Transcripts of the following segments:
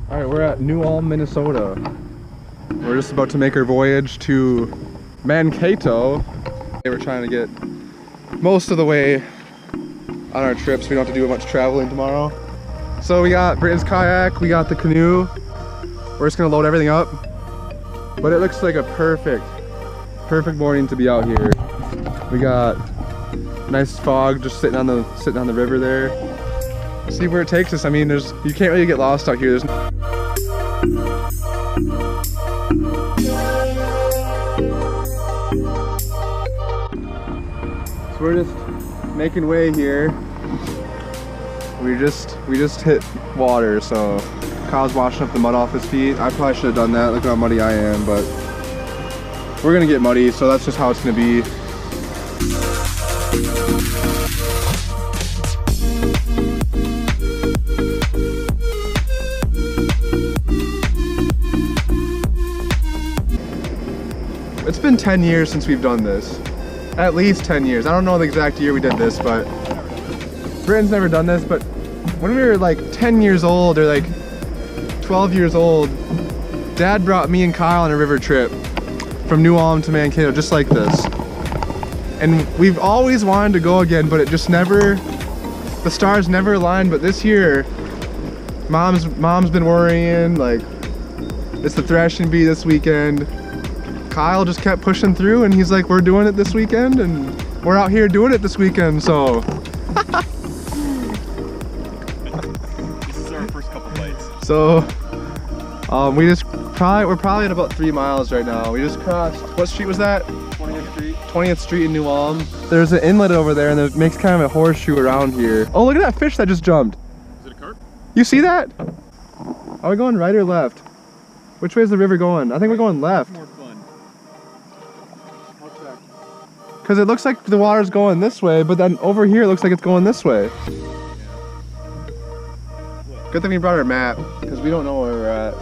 All right, we're at New Ulm, Minnesota. We're just about to make our voyage to Mankato. We're trying to get most of the way on our trip so we don't have to do much traveling tomorrow. So we got Britain's kayak, we got the canoe. We're just gonna load everything up. But it looks like a perfect morning to be out here. We got nice fog just sitting on the river there. See where it takes us. I mean, you can't really get lost out here. So we're just making way here. We just hit water, so Kyle's washing up the mud off his feet. I probably should have done that. Look how muddy I am, but we're gonna get muddy, so that's just how it's gonna be. It's been 10 years since we've done this. At least 10 years. I don't know the exact year we did this, but Britain's never done this, but when we were like 10 years old or like 12 years old, Dad brought me and Kyle on a river trip from New Ulm to Mankato, just like this. And we've always wanted to go again, but it just never, the stars never aligned. But this year, Mom's been worrying, like, it's the thrashing bee this weekend. Kyle just kept pushing through and he's like, we're doing it this weekend and we're out here doing it this weekend, so. This is our first couple bites. So, we're probably at about 3 miles right now. We just crossed, what street was that? 20th Street. 20th Street in New Ulm. There's an inlet over there and it makes kind of a horseshoe around here. Oh, look at that fish that just jumped. Is it a carp? You see that? Are we going right or left? Which way is the river going? I think we're going left. More fun. I'll check. Because it looks like the water's going this way, but then over here it looks like it's going this way. Good thing we brought our map, because we don't know where we're at.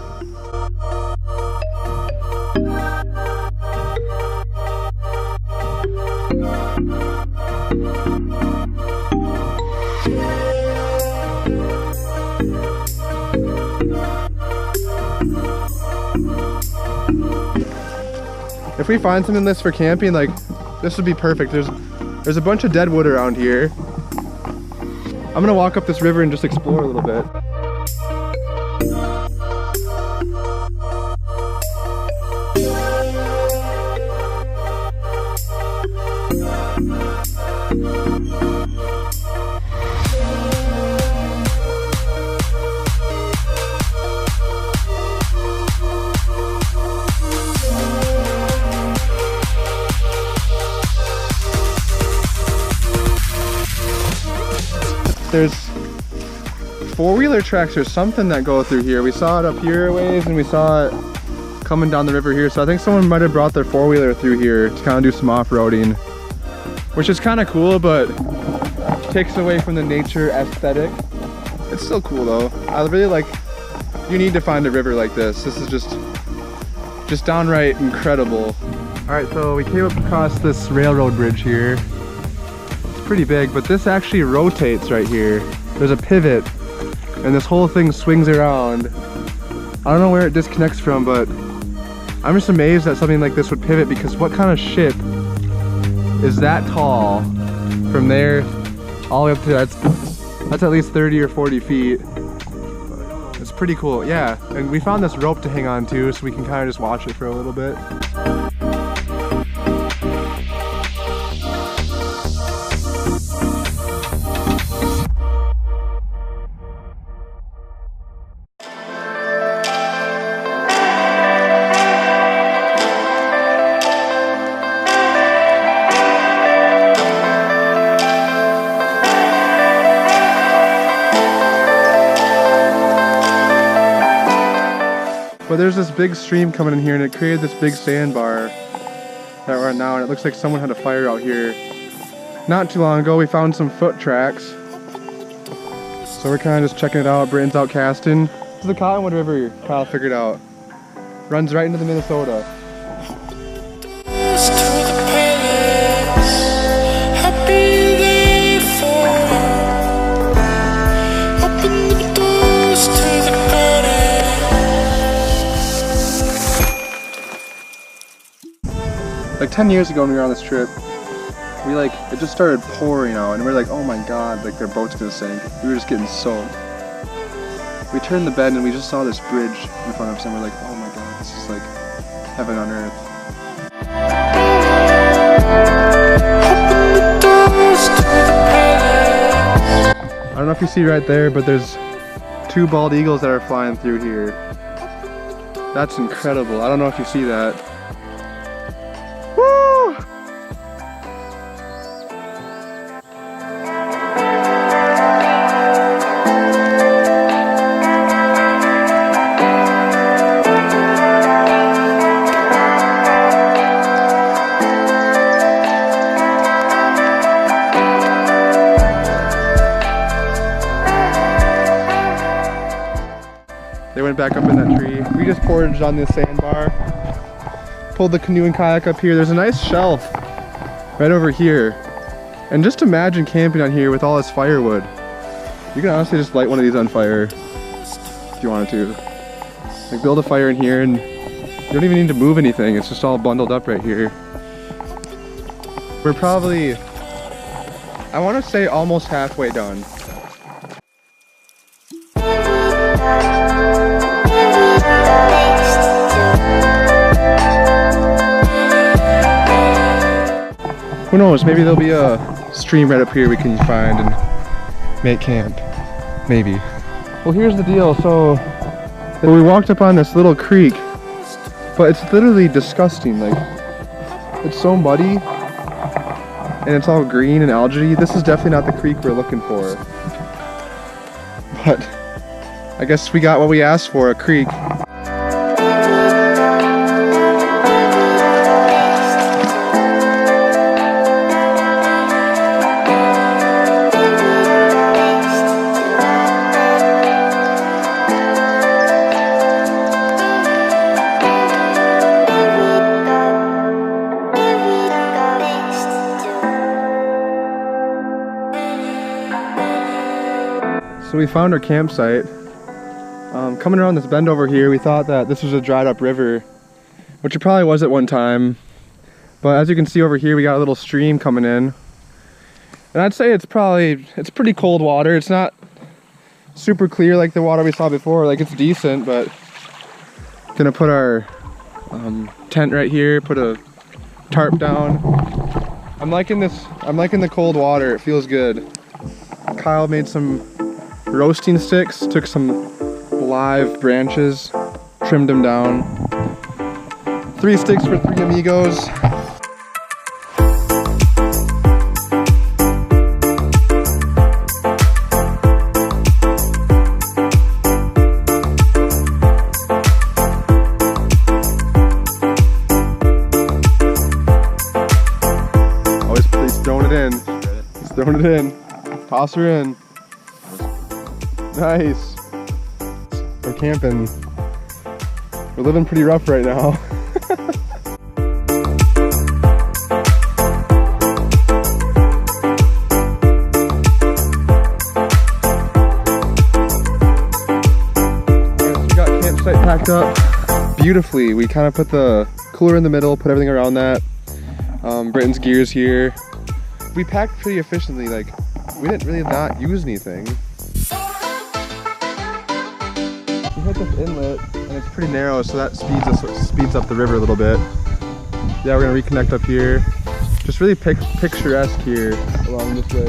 If we find something this for camping, like, this would be perfect. There's a bunch of dead wood around here. I'm gonna walk up this river and just explore a little bit. There's four-wheeler tracks or something that go through here. We saw it up here a ways and we saw it coming down the river here. So I think someone might have brought their four-wheeler through here to kind of do some off-roading, which is kind of cool, but takes away from the nature aesthetic. It's still cool though. I really like, you need to find a river like this. This is just downright incredible. All right, so we came up across this railroad bridge here. Pretty big, but this actually rotates right here. There's a pivot and this whole thing swings around. I don't know where it disconnects from, but I'm just amazed that something like this would pivot, because what kind of ship is that tall from there all the way up to that's at least 30 or 40 feet. It's pretty cool. Yeah, and we found this rope to hang on to so we can kind of just watch it for a little bit. But there's this big stream coming in here and it created this big sandbar that we're at now, and it looks like someone had a fire out here. Not too long ago we found some foot tracks. So we're kind of just checking it out. Britain's out casting. This is the Cottonwood River Kyle figured out. Runs right into the Minnesota. 10 years ago when we were on this trip, we like, it just started pouring out and we were like, oh my god, like their boat's gonna sink. We were just getting soaked. We turned the bend and we just saw this bridge in front of us and we're like, oh my god, this is like heaven on earth. I don't know if you see right there, but there's 2 bald eagles that are flying through here. That's incredible. I don't know if you see that. Woo! They went back up in that tree. We just portaged on this sandbar. Pulled the canoe and kayak up here. There's a nice shelf right over here. And just imagine camping on here with all this firewood. You can honestly just light one of these on fire if you wanted to. Like build a fire in here and you don't even need to move anything. It's just all bundled up right here. We're probably, I want to say almost halfway done. Who knows, maybe there'll be a stream right up here we can find and make camp. Maybe. Well, here's the deal. So we walked up on this little creek, but it's literally disgusting. Like, it's so muddy and it's all green and algae. This is definitely not the creek we're looking for. But I guess we got what we asked for, a creek. So we found our campsite. Coming around this bend over here, we thought that this was a dried up river, which it probably was at one time. But as you can see over here, we got a little stream coming in. And I'd say it's pretty cold water. It's not super clear like the water we saw before. Like, it's decent, but gonna put our tent right here, put a tarp down. I'm liking the cold water. It feels good. Kyle made some roasting sticks, took some live branches, trimmed them down. 3 sticks for 3 amigos. Always he's throwing it in. He's throwing it in. Toss her in. Nice. We're camping. We're living pretty rough right now. Alright, so we got campsite packed up beautifully. We kind of put the cooler in the middle, put everything around that. Britton's gear's here. We packed pretty efficiently, like we didn't really not use anything. We hit this inlet and it's pretty narrow, so that speeds up the river a little bit. Yeah, we're gonna reconnect up here. Just really picturesque here along this way.